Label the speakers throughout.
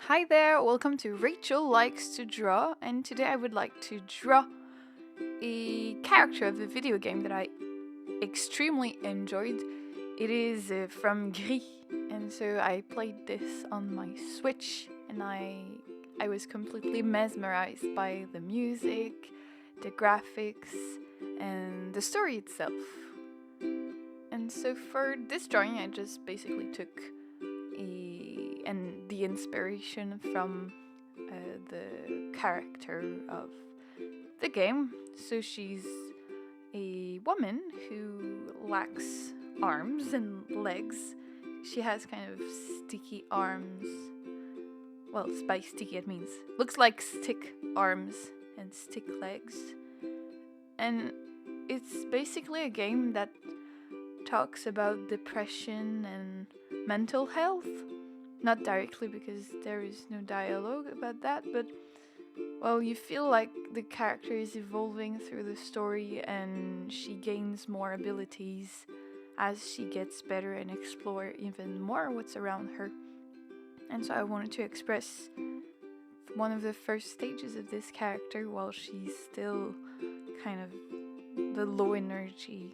Speaker 1: Hi there, welcome to Rachel Likes to Draw, and today I would like to draw a character of a video game that I extremely enjoyed. It is from Gris, and so I played this on my Switch, and I was completely mesmerized by the music, the graphics, and the story itself. And so for this drawing, I just basically took the inspiration from the character of the game. So she's a woman who lacks arms and legs. She has kind of sticky arms. Well, by sticky it means looks like stick arms and stick legs. And it's basically a game that talks about depression and mental health. Not directly because there is no dialogue about that, but well, you feel like the character is evolving through the story and she gains more abilities as she gets better and explore even more what's around her. And so I wanted to express one of the first stages of this character while she's still kind of the low energy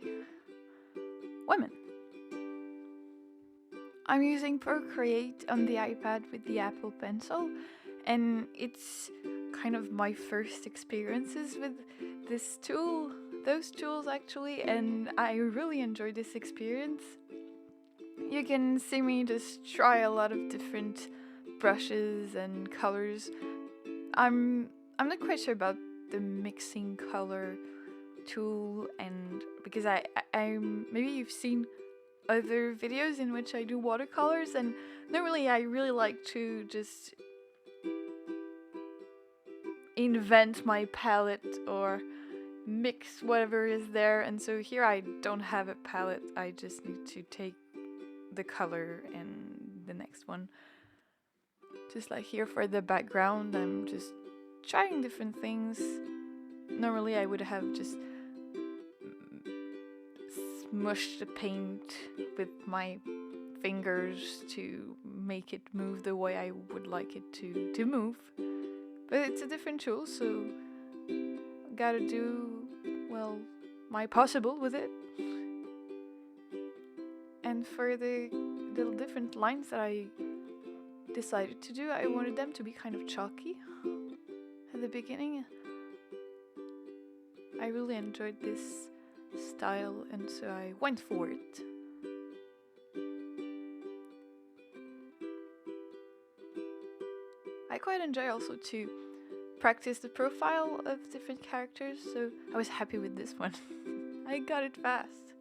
Speaker 1: woman. I'm using Procreate on the iPad with the Apple Pencil, and it's kind of my first experiences with those tools actually, and I really enjoyed this experience. You can see me just try a lot of different brushes and colors. I'm not quite sure about the mixing color tool, and because I maybe you've seen other videos in which I do watercolors, and normally I really like to just invent my palette or mix whatever is there, and so here I don't have a palette, I just need to take the color and the next one. Just like here for the background, I'm just trying different things. Normally I would have just smush the paint with my fingers to make it move the way I would like it to move. But it's a different tool, so gotta do, well, my possible with it. And for the little different lines that I decided to do, I wanted them to be kind of chalky at the beginning. I really enjoyed this style, and so I went for it. I quite enjoy also to practice the profile of different characters, so I was happy with this one. I got it fast.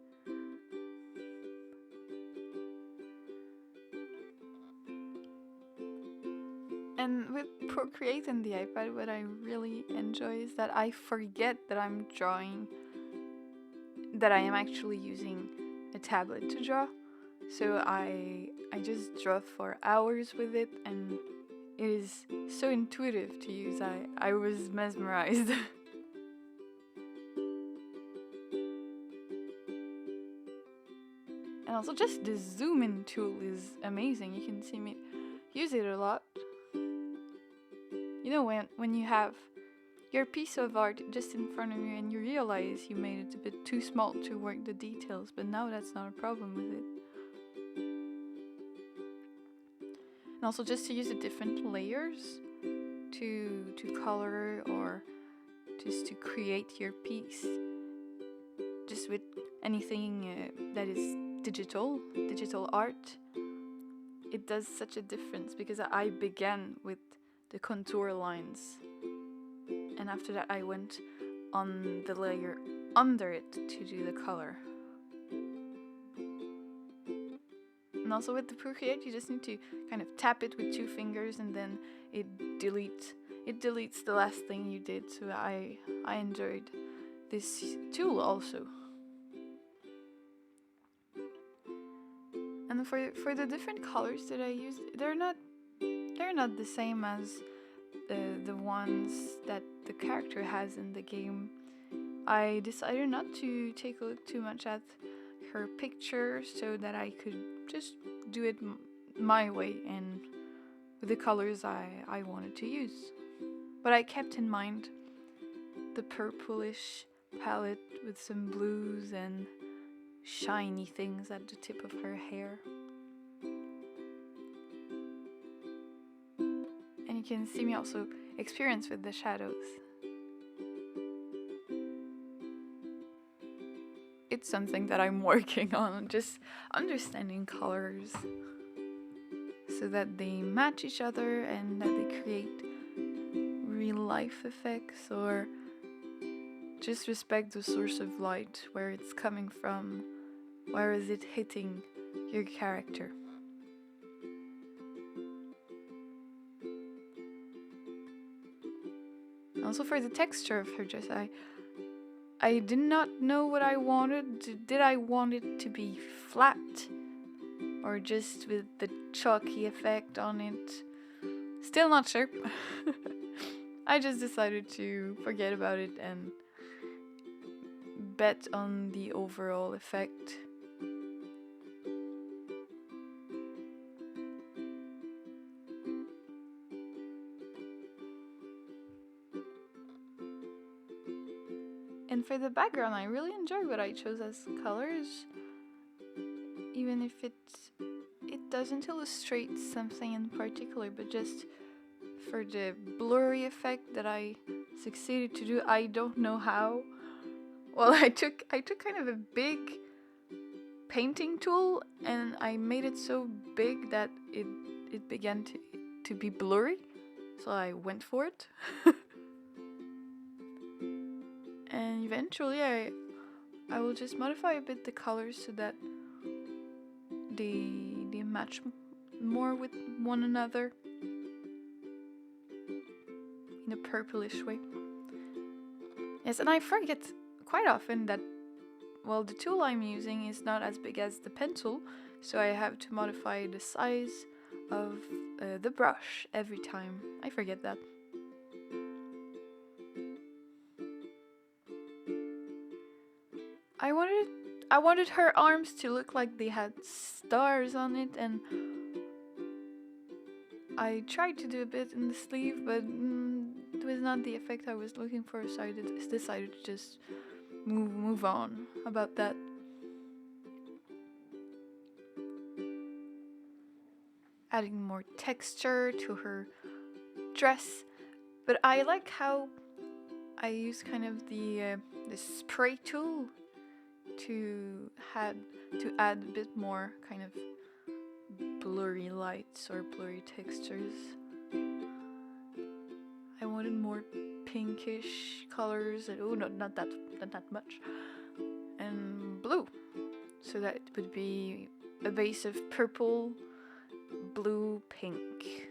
Speaker 1: And with Procreate and the iPad, what I really enjoy is that I forget that I'm drawing, that I am actually using a tablet to draw. So I just draw for hours with it, and it is so intuitive to use. I was mesmerized. And also just the zoom in tool is amazing. You can see me use it a lot. You know, when you have your piece of art just in front of you and you realize you made it a bit too small to work the details, but now that's not a problem with it. And also just to use the different layers to color or just to create your piece. Just with anything that is digital art, it does such a difference because I began with the contour lines, and after that I went on the layer under it to do the color. And also with the Procreate, you just need to kind of tap it with 2 fingers, and then it deletes the last thing you did. So I enjoyed this tool also. And for the different colors that I used, they're not the same as the ones that the character has in the game. I decided not to take a look too much at her picture so that I could just do it my way and with the colors I wanted to use. But I kept in mind the purplish palette with some blues and shiny things at the tip of her hair. And you can see me also experience with the shadows. It's something that I'm working on, just understanding colors so that they match each other and that they create real life effects, or just respect the source of light, where it's coming from, where is it hitting your character. Also for the texture of her dress, I did not know what I wanted. Did I want it to be flat or just with the chalky effect on it? Still not sure. I just decided to forget about it and bet on the overall effect. And for the background, I really enjoy what I chose as colors, even if it doesn't illustrate something in particular, but just for the blurry effect that I succeeded to do. I don't know how. Well, I took kind of a big painting tool and I made it so big that it began to be blurry, so I went for it. And eventually I will just modify a bit the colors so that they match more with one another in a purplish way. Yes, and I forget quite often that, well, the tool I'm using is not as big as the pencil, so I have to modify the size of the brush every time. I forget that. I wanted her arms to look like they had stars on it, and I tried to do a bit in the sleeve, but it was not the effect I was looking for, so I decided to just move on about that. Adding more texture to her dress, but I like how I use kind of the spray tool to add a bit more kind of blurry lights or blurry textures. I wanted more pinkish colors, and not that much, and blue, so that it would be a base of purple, blue, pink.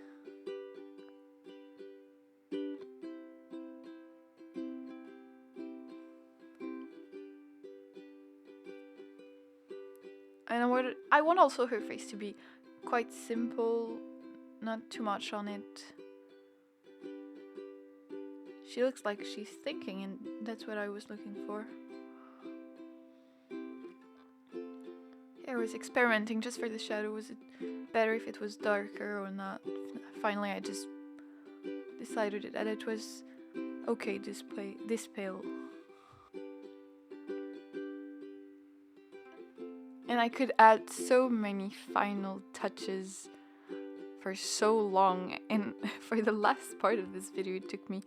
Speaker 1: And I want also her face to be quite simple, not too much on it. She looks like she's thinking, and that's what I was looking for. I was experimenting just for the shadow. Was it better if it was darker or not? Finally, I just decided that it was okay this pale. And I could add so many final touches for so long, and for the last part of this video it took me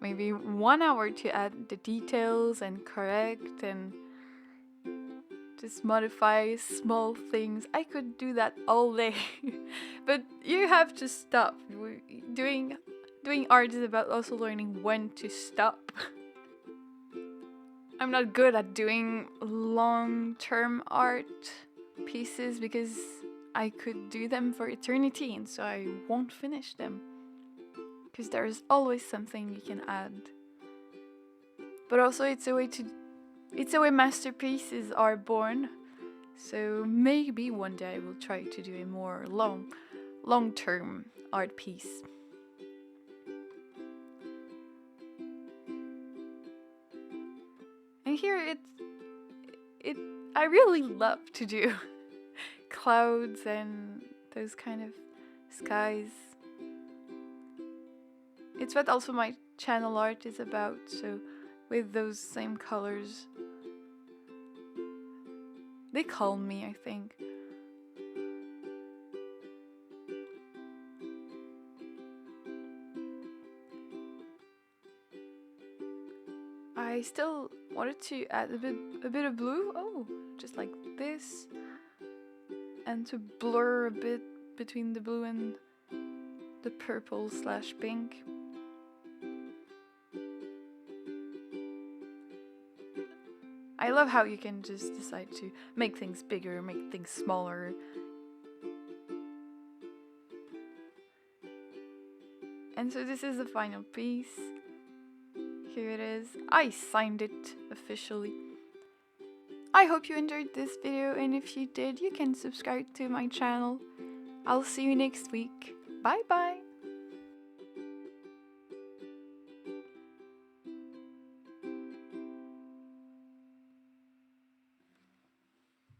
Speaker 1: maybe 1 hour to add the details and correct and just modify small things. I could do that all day. But you have to stop. Doing art is about also learning when to stop. I'm not good at doing long-term art pieces because I could do them for eternity, and so I won't finish them. Because there's always something you can add. But also it's a way masterpieces are born. So maybe one day I will try to do a more long-term art piece. And here I really love to do clouds and those kind of skies. It's what also my channel art is about, so with those same colors. They calm me, I think. I still wanted to add a bit of blue. Oh, just like this. And to blur a bit between the blue and the purple / pink. I love how you can just decide to make things bigger, make things smaller. And so this is the final piece. Here it is. I signed it officially. I hope you enjoyed this video, and if you did, you can subscribe to my channel. I'll see you next week. Bye bye!